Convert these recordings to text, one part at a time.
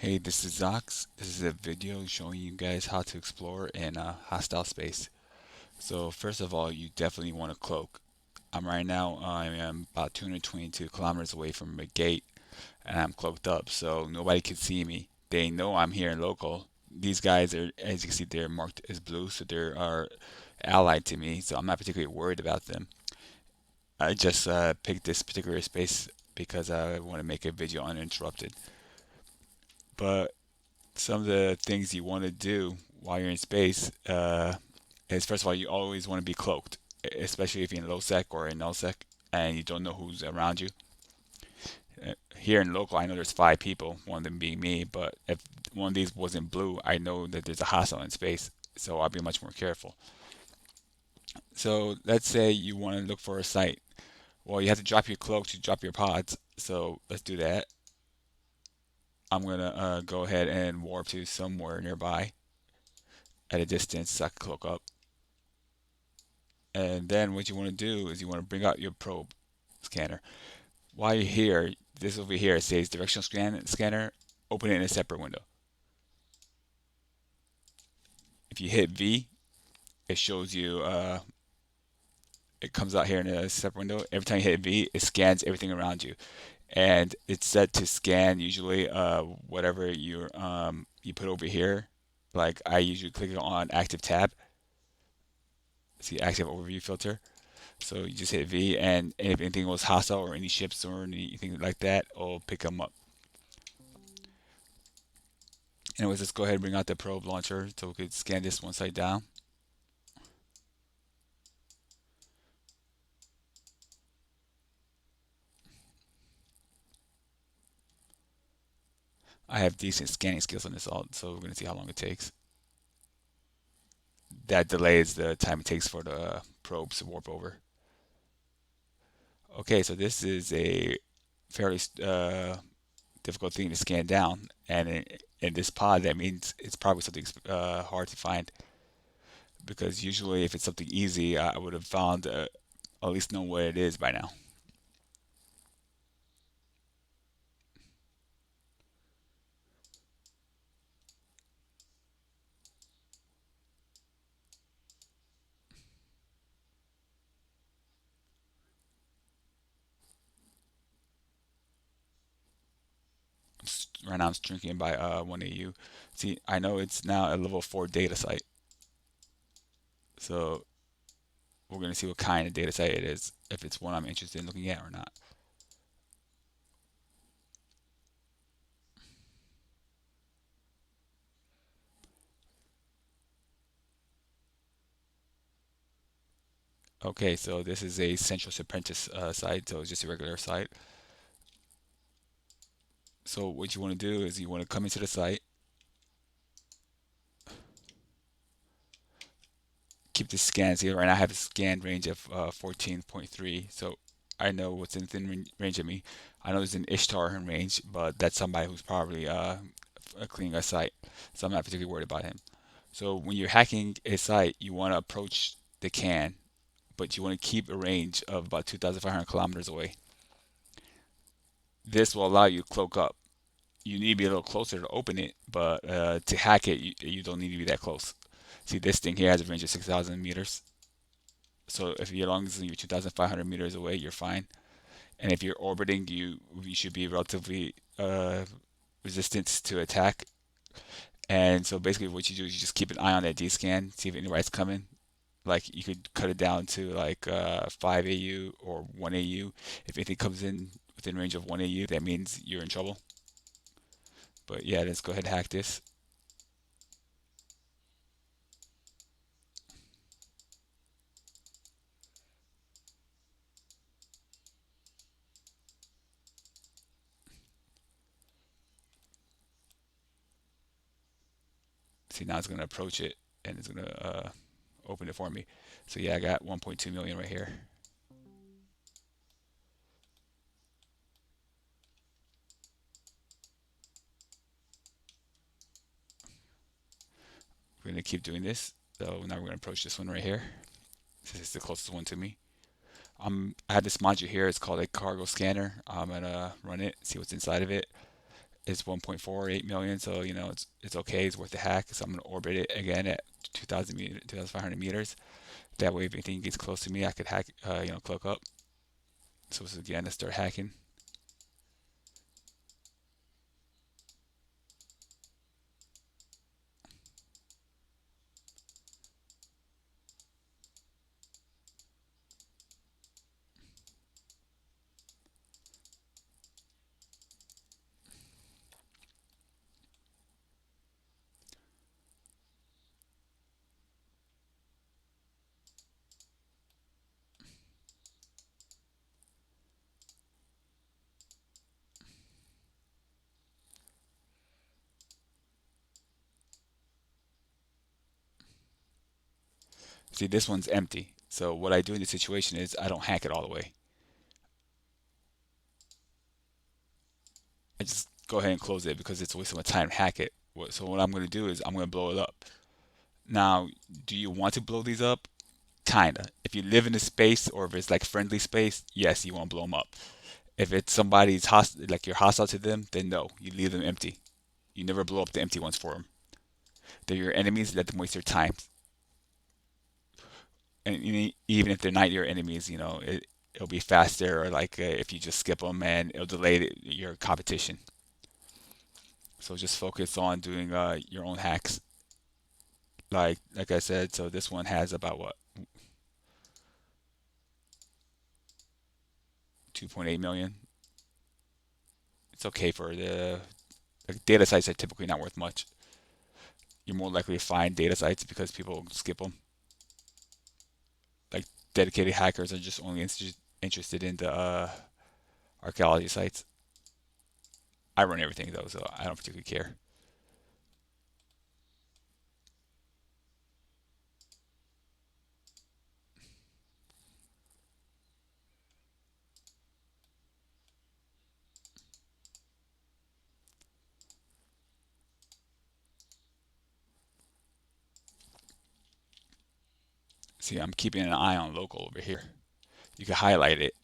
Hey, this is Zox. This is a video showing you guys how to explore in a hostile space. So first of all, you definitely want a cloak. Right now, I am about 222 kilometers away from a gate and I'm cloaked up, so nobody can see me. They know I'm here in local. These guys are, as you can see, they're marked as blue, so they are allied to me, so I'm not particularly worried about them. I just picked this particular space because I want to make a video uninterrupted. But some of the things you want to do while you're in space is first of all, you always want to be cloaked, especially if you're in low sec or in null sec and you don't know who's around you. Here in local, I know there's 5 people, one of them being me, but if one of these wasn't blue, I know that there's a hostile in space, so I'll be much more careful. So let's say you want to look for a site. Well, you have to drop your cloak to drop your pods, so let's do that. I'm gonna go ahead and warp to somewhere nearby at a distance so I can cloak up. And then what you want to do is you want to bring out your probe scanner. While you're here, this over here says directional scanner, open it in a separate window. If you hit V, it shows you, it comes out here in a separate window. Every time you hit V, it scans everything around you. And it's set to scan usually whatever you put over here. Like I usually click on active tab, see active overview filter. So you just hit V, and if anything was hostile or any ships or anything like that, it'll pick them up. Anyways, let's go ahead and bring out the probe launcher so we could scan this one side down. I have decent scanning skills on this alt, so we're going to see how long it takes. That delays the time it takes for the probes to warp over. Okay, so this is a fairly difficult thing to scan down, and in this pod, that means it's probably something hard to find. Because usually, if it's something easy, I would have found at least know what it is by now. Right now, I'm shrinking by 1 AU. See, I know it's now a level 4 data site, so we're going to see what kind of data site it is, if it's one I'm interested in looking at or not. Okay, so this is a Central Apprentice site, so it's just a regular site. So what you want to do is you want to come into the site, keep the scan. See, right now I have a scan range of 14.3, so I know what's in thin range of me. I know there's an Ishtar in range, but that's somebody who's probably cleaning a site, so I'm not particularly worried about him. So when you're hacking a site, you want to approach the can, but you want to keep a range of about 2,500 kilometers away. This will allow you to cloak up. You need to be a little closer to open it, but to hack it, you don't need to be that close. See, this thing here has a range of 6,000 meters. So if you're long as you're 2,500 meters away, you're fine. And if you're orbiting, you should be relatively resistant to attack. And so basically, what you do is you just keep an eye on that D scan, see if anybody's coming. Like you could cut it down to like 5 AU or 1 AU. If anything comes in within range of 1 AU, that means you're in trouble. But yeah, let's go ahead and hack this. See, now it's going to approach it and it's going to open it for me. So yeah, I got 1.2 million right here. We're going to keep doing this. So now we're going to approach this one right here. This is the closest one to me. I have this module here. It's called a cargo scanner. I'm going to run it, see what's inside of it. is 1.48 million, so it's okay. It's worth the hack. So I'm gonna orbit it again at 2,000 meters, 2,500 meters. That way, if anything gets close to me, I could hack, cloak up. So this is again, let's start hacking. See, this one's empty. So what I do in this situation is I don't hack it all the way. I just go ahead and close it because it's a waste of my time to hack it. So what I'm going to do is I'm going to blow it up. Now, do you want to blow these up? Kinda. If you live in a space or if it's like friendly space, yes, you want to blow them up. If it's somebody's like you're hostile to them, then no, you leave them empty. You never blow up the empty ones for them. They're your enemies. Let them waste their time. And even if they're not your enemies, it'll be faster. Or like if you just skip them, and it'll delay your competition. So just focus on doing your own hacks. Like I said, so this one has about what 2.8 million. It's okay for the like, data sites are typically not worth much. You're more likely to find data sites because people skip them. Like dedicated hackers are just only interested in the archaeology sites. I run everything though, so I don't particularly care. See, I'm keeping an eye on local over here. You can highlight it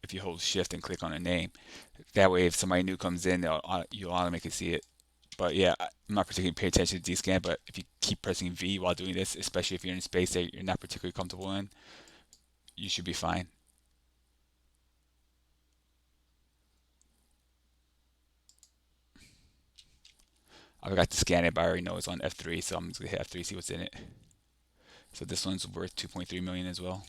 if you hold shift and click on a name. That way, if somebody new comes in, you'll automatically see it. But yeah, I'm not particularly paying attention to Dscan, but if you keep pressing V while doing this, especially if you're in space that you're not particularly comfortable in, you should be fine. I forgot to scan it, but I already know it's on F3, so I'm just gonna hit F3, see what's in it. So this one's worth 2.3 million as well.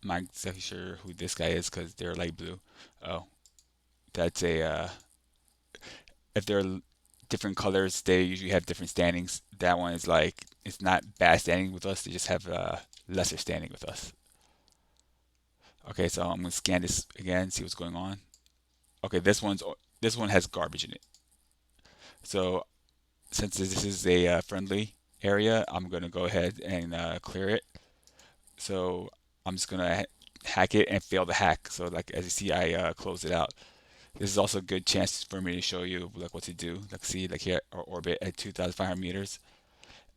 I'm not exactly sure who this guy is because they're light blue. Oh, that's a if they're different colors, they usually have different standings. That one is like it's not bad standing with us; they just have lesser standing with us. Okay, so I'm gonna scan this again, see what's going on. Okay, this one has garbage in it. So since this is a friendly area, I'm gonna go ahead and clear it. So I'm just gonna hack it and fail the hack. So like as you see, I close it out. This is also a good chance for me to show you like what to do. Like see, like here our orbit at 2,500 meters,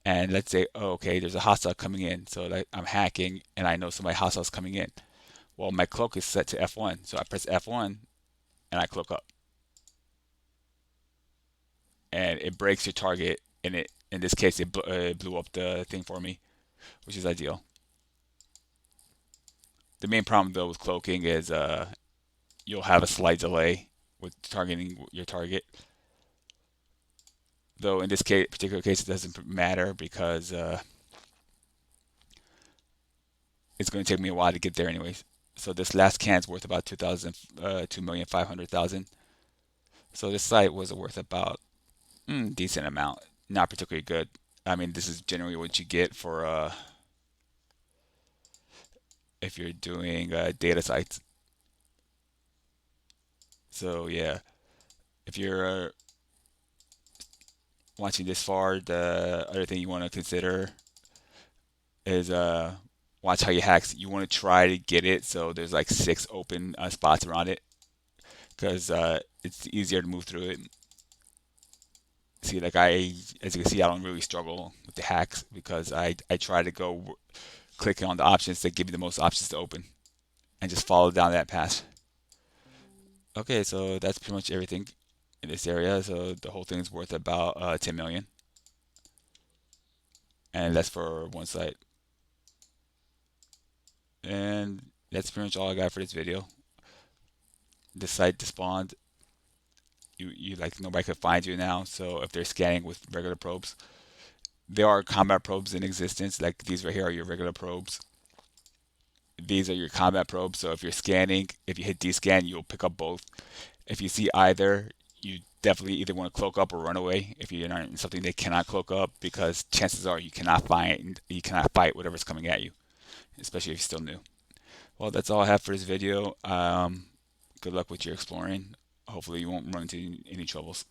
and let's say, oh, okay, there's a hostile coming in. So like I'm hacking, and I know somebody hostile is coming in. Well, my cloak is set to F1, so I press F1 and I cloak up, and it breaks your target. And it in this case, it blew up the thing for me, which is ideal. The main problem though with cloaking is you'll have a slight delay with targeting your target. Though in this particular case, it doesn't matter because it's going to take me a while to get there anyways. So this last can's worth about 2,000, 2,500,000. So this site was worth about decent amount, not particularly good. I mean, this is generally what you get for if you're doing data sites. So yeah, if you're watching this far, the other thing you want to consider is watch how you hacks. You want to try to get it so there's like six open spots around it because it's easier to move through it. See, like as you can see, I don't really struggle with the hacks because I try to go click on the options that give you the most options to open and just follow down that path. Okay, so that's pretty much everything in this area. So the whole thing is worth about 10 million, and that's for one site. And that's pretty much all I got for this video. The site despawned. You like nobody could find you now. So if they're scanning with regular probes, there are combat probes in existence. Like these right here are your regular probes. These are your combat probes. So if you're scanning, if you hit descan, you'll pick up both. If you see either, you definitely either want to cloak up or run away if you're not in something they cannot cloak up because chances are you cannot fight whatever's coming at you, especially if you're still new. Well, that's all I have for this video. Good luck with your exploring. Hopefully you won't run into any troubles.